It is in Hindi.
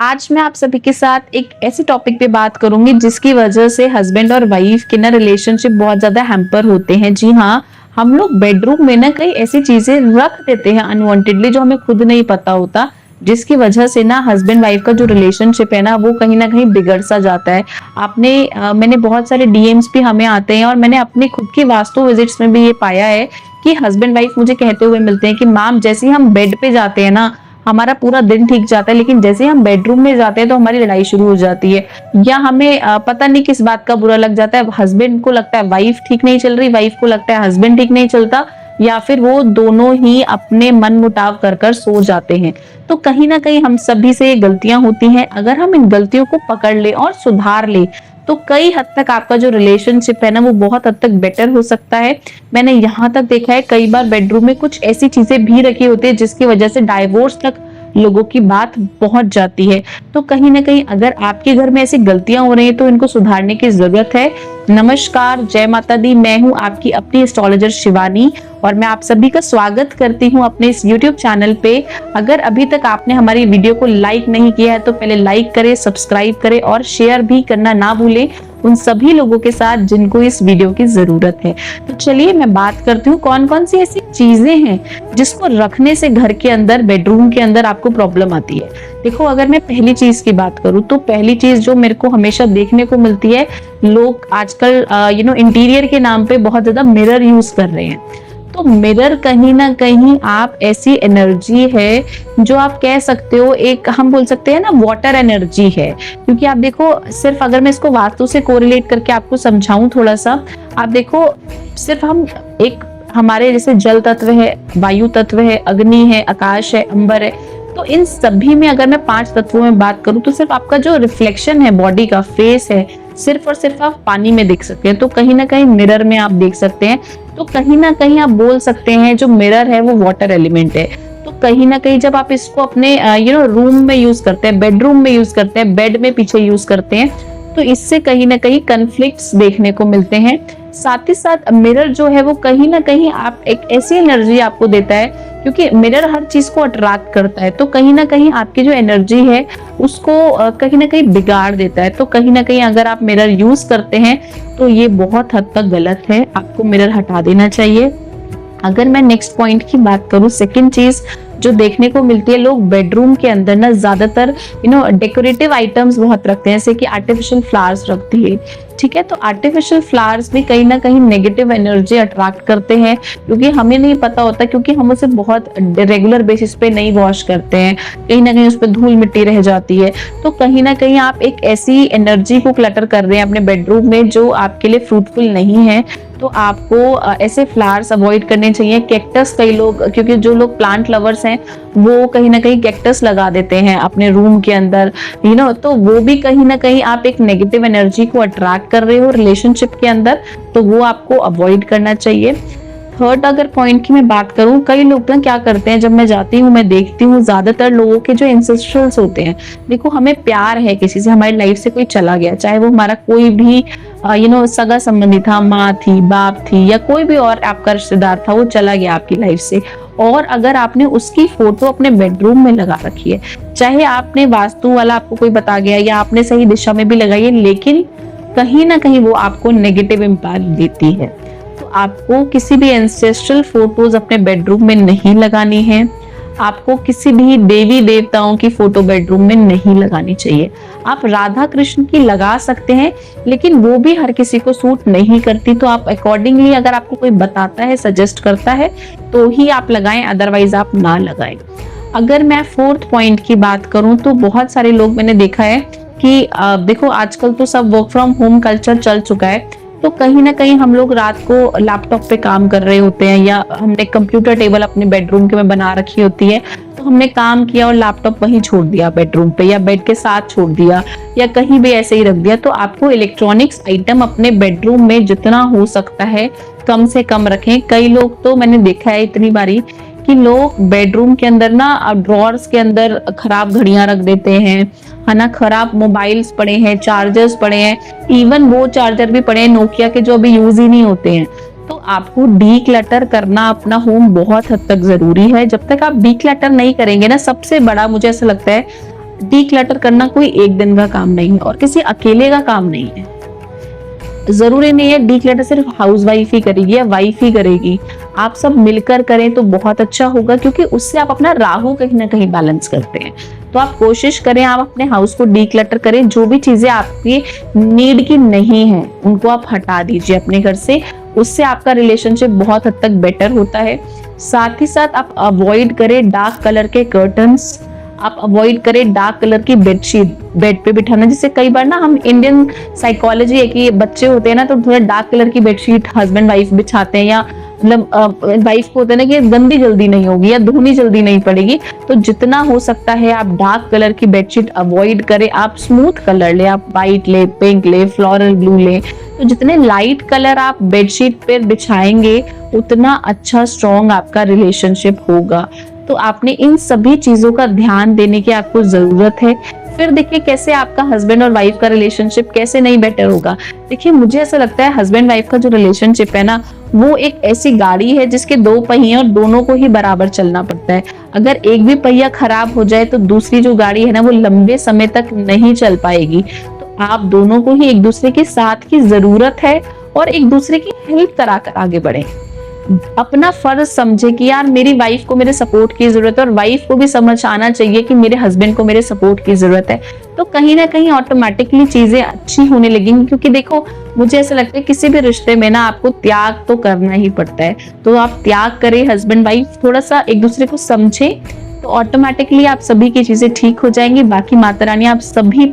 आज मैं आप सभी के साथ एक ऐसे टॉपिक पे बात करूंगी जिसकी वजह से हस्बैंड और वाइफ के ना रिलेशनशिप बहुत ज्यादा हैम्पर होते हैं। जी हाँ, हम लोग बेडरूम में ना कई ऐसी चीजें रख देते हैं अनवांटेडली जो हमें खुद नहीं पता होता, जिसकी वजह से ना हस्बैंड वाइफ का जो रिलेशनशिप है ना कहीं बिगड़ सा जाता है। मैंने बहुत सारे डीएम्स भी हमें आते हैं और मैंने अपने खुद की वास्तु विजिट्स में भी ये पाया है कि हस्बैंड वाइफ मुझे कहते हुए मिलते हैं कि मैम, जैसे ही हम बेड पे जाते हैं ना, हमारा पूरा दिन ठीक जाता है, लेकिन जैसे ही हम बेडरूम में जाते हैं तो हमारी लड़ाई शुरू हो जाती है। या हमें पता नहीं किस बात का बुरा लग जाता है। हस्बैंड को लगता है वाइफ ठीक नहीं चल रही, वाइफ को लगता है हस्बैंड ठीक नहीं चलता, या फिर वो दोनों ही अपने मन मुटाव कर कर सो जाते हैं। तो कहीं ना कहीं हम सभी से ये गलतियां होती हैं। अगर हम इन गलतियों को पकड़ ले और सुधार ले तो कई हद तक आपका जो रिलेशनशिप है ना वो बहुत हद तक बेटर हो सकता है। मैंने यहाँ तक देखा है कई बार बेडरूम में कुछ ऐसी चीजें भी रखी होती है जिसकी वजह से डाइवोर्स तक लोगों की बात पहुंच जाती है। तो कहीं ना कहीं अगर आपके घर में ऐसी गलतियां हो रही हैं तो इनको सुधारने की जरूरत है। नमस्कार, जय माता दी। मैं हूं आपकी अपनी एस्ट्रोलॉजर शिवानी और मैं आप सभी का स्वागत करती हूं अपने इस YouTube चैनल पे। अगर अभी तक आपने हमारी वीडियो को लाइक नहीं किया है तो पहले लाइक करें, सब्सक्राइब करें और शेयर भी करना ना भूलें उन सभी लोगों के साथ जिनको इस वीडियो की जरूरत है। तो चलिए मैं बात करती हूँ कौन कौन सी ऐसी चीजें हैं जिसको रखने से घर के अंदर, बेडरूम के अंदर आपको प्रॉब्लम आती है। देखो, अगर मैं पहली चीज की बात करूँ तो पहली चीज जो मेरे को हमेशा देखने को मिलती है, लोग आजकल इंटीरियर के नाम पे बहुत ज्यादा मिरर यूज कर रहे हैं। तो मिरर कहीं ना कहीं आप ऐसी एनर्जी है जो आप कह सकते हो, एक हम बोल सकते हैं ना वाटर एनर्जी है। क्योंकि आप देखो, सिर्फ अगर मैं इसको वास्तु से कोरिलेट करके आपको समझाऊं थोड़ा सा, आप देखो सिर्फ हम एक हमारे जैसे जल तत्व है, वायु तत्व है, अग्नि है, आकाश है, अंबर है, तो इन सभी में अगर मैं 5 तत्वों में बात करूं तो सिर्फ आपका जो रिफ्लेक्शन है, बॉडी का फेस है, सिर्फ और सिर्फ आप पानी में देख सकते हैं। तो कहीं ना कहीं मिरर में आप देख सकते हैं। तो कहीं ना कहीं आप बोल सकते हैं जो मिरर है वो वाटर एलिमेंट है। तो कहीं ना कहीं जब आप इसको अपने रूम में यूज करते हैं, बेडरूम में यूज करते हैं, बेड में पीछे यूज करते हैं, तो इससे कहीं ना कहीं कन्फ्लिक्ट्स देखने को मिलते हैं। साथ ही साथ मिरर जो है वो कहीं ना कहीं आप एक ऐसी एनर्जी आपको देता है, क्योंकि मिरर हर चीज को अट्रैक्ट करता है। तो कहीं ना कहीं आपकी जो एनर्जी है उसको कहीं ना कहीं बिगाड़ देता है। तो कहीं ना कहीं अगर आप मिरर यूज करते हैं तो ये बहुत हद तक गलत है, आपको मिरर हटा देना चाहिए। अगर मैं नेक्स्ट पॉइंट की बात करूं, सेकंड चीज जो देखने को मिलती है, लोग बेडरूम के अंदर ना ज्यादातर डेकोरेटिव आइटम्स बहुत रखते हैं, जैसे कि आर्टिफिशियल फ्लावर्स रख दिए। ठीक है, तो आर्टिफिशियल फ्लावर्स भी कहीं ना कहीं नेगेटिव एनर्जी अट्रैक्ट करते हैं, क्योंकि हमें नहीं पता होता, क्योंकि हम उसे बहुत रेगुलर बेसिस पे नहीं वॉश करते हैं, कहीं ना कहीं उस पर धूल मिट्टी रह जाती है। तो कहीं ना कहीं आप एक ऐसी एनर्जी को क्लटर कर रहे हैं अपने बेडरूम में जो आपके लिए फ्रूटफुल नहीं है। तो आपको ऐसे फ्लावर्स अवॉइड करने चाहिए। कैक्टस, कई लोग, क्योंकि जो लोग प्लांट लवर्स हैं वो कहीं ना कहीं कैक्टस लगा देते हैं अपने रूम के अंदर, तो वो भी कहीं ना कहीं आप एक नेगेटिव एनर्जी को अट्रैक्ट कर रहे हो रिलेशनशिप के अंदर, तो वो आपको अवॉइड करना चाहिए। थर्ड अगर पॉइंट की मैं बात करूं, कई लोग ना क्या करते हैं, जब मैं जाती हूँ मैं देखती हूँ ज्यादातर लोगों के जो एंसेस्ट्रल्स होते हैं, देखो हमें प्यार है किसी से, हमारी लाइफ से कोई चला गया, चाहे वो हमारा कोई भी सगा संबंधी था, माँ थी, बाप थी, या कोई भी और आपका रिश्तेदार था, वो चला गया आपकी लाइफ से, और अगर आपने उसकी फोटो अपने बेडरूम में लगा रखी है, चाहे आपने वास्तु वाला आपको कोई बता गया या आपने सही दिशा में भी लगाई है, लेकिन कहीं ना कहीं वो आपको नेगेटिव इम्पैक्ट देती है। तो आपको किसी भी एंसेस्ट्रल फोटोज अपने बेडरूम में नहीं लगानी है। आपको किसी भी देवी देवताओं की फोटो बेडरूम में नहीं लगानी चाहिए। आप राधा कृष्ण की लगा सकते हैं, लेकिन वो भी हर किसी को सूट नहीं करती। तो आप अकॉर्डिंगली, अगर आपको कोई बताता है, सजेस्ट करता है, तो ही आप लगाएं, अदरवाइज आप ना लगाएं। अगर मैं फोर्थ पॉइंट की बात करूं तो बहुत सारे लोग मैंने देखा है कि देखो आजकल तो सब वर्क फ्रॉम होम कल्चर चल चुका है। तो कहीं ना कहीं हम लोग रात को लैपटॉप पे काम कर रहे होते हैं, या हमने कंप्यूटर टेबल अपने बेडरूम के में बना रखी होती है, तो हमने काम किया और लैपटॉप वहीं छोड़ दिया बेडरूम पे, या बेड के साथ छोड़ दिया, या कहीं भी ऐसे ही रख दिया। तो आपको इलेक्ट्रॉनिक्स आइटम अपने बेडरूम में जितना हो सकता है कम से कम रखें। कई लोग तो मैंने देखा है इतनी बारी कि लोग बेडरूम के अंदर ना ड्रॉर्स के अंदर खराब घड़ियां रख देते हैं, है ना, खराब मोबाइल्स पड़े हैं, चार्जर्स पड़े हैं, इवन वो चार्जर भी पड़े हैं नोकिया के जो अभी यूज ही नहीं होते हैं। तो आपको डी क्लटर करना अपना होम बहुत हद तक जरूरी है। जब तक आप डी क्लटर नहीं करेंगे ना, सबसे बड़ा मुझे ऐसा लगता है डीक्लटर करना कोई एक दिन का काम नहीं है और किसी अकेले का काम नहीं है। जरूरी नहीं है डीक्लटर सिर्फ हाउसवाइफ ही करेगी या वाइफ ही करेगी, आप सब मिलकर करें तो बहुत अच्छा होगा, क्योंकि उससे आप अपना राहु कहीं ना कहीं बैलेंस करते हैं। तो आप कोशिश करें, आप अपने हाउस को डीक्लटर करें, जो भी चीजें आपकी नीड की नहीं है उनको आप हटा दीजिए अपने घर से, उससे आपका रिलेशनशिप बहुत हद तक बेटर होता है। साथ ही साथ आप अवॉइड करें डार्क कलर के कर्टन्स, आप अवॉइड करें डार्क कलर की बेडशीट बेड पे बिठाना। जिससे कई बार ना हम इंडियन साइकोलॉजी है कि बच्चे होते हैं ना तो थोड़ा डार्क कलर की बेडशीट हस्बैंड वाइफ बिछाते हैं, या मतलब वाइफ को होता है ना कि गंदी जल्दी नहीं होगी या धोनी जल्दी नहीं पड़ेगी। तो जितना हो सकता है आप डार्क कलर की बेडशीट अवॉइड करें, आप स्मूथ कलर ले, आप व्हाइट ले, पिंक ले, फ्लोरल ब्लू ले। तो जितने लाइट कलर आप बेडशीट पर बिछाएंगे उतना अच्छा स्ट्रॉन्ग आपका रिलेशनशिप होगा। तो आपने इन सभी चीजों का ध्यान देने की आपको जरूरत है। फिर देखिए कैसे आपका हस्बैंड और वाइफ का रिलेशनशिप कैसे नहीं बेटर होगा। देखिए मुझे ऐसा लगता है हस्बैंड वाइफ का जो रिलेशनशिप है ना, वो एक ऐसी गाड़ी है जिसके दो पहिए और दोनों को ही बराबर चलना पड़ता है। अगर एक भी पहिया खराब हो जाए तो दूसरी जो गाड़ी है ना वो लंबे समय तक नहीं चल पाएगी। तो आप दोनों को ही एक दूसरे के साथ की जरूरत है और एक दूसरे की हेल्प कराकर आगे बढ़े। अपना फर्ज समझे कि यार मेरी वाइफ को मेरे सपोर्ट की जरूरत है और वाइफ को भी समझ आना चाहिए कि मेरे हस्बैंड को मेरे सपोर्ट की जरूरत है। तो कहीं ना कहीं ऑटोमेटिकली चीजें अच्छी होने लगेंगी, क्योंकि देखो मुझे ऐसा लगता है किसी भी रिश्ते में ना आपको त्याग तो करना ही पड़ता है। तो आप त्याग करें, हस्बैंड वाइफ थोड़ा सा एक दूसरे को समझे, तो ऑटोमेटिकली आप सभी की चीजें ठीक हो जाएंगी। बाकी माता रानी आप सभी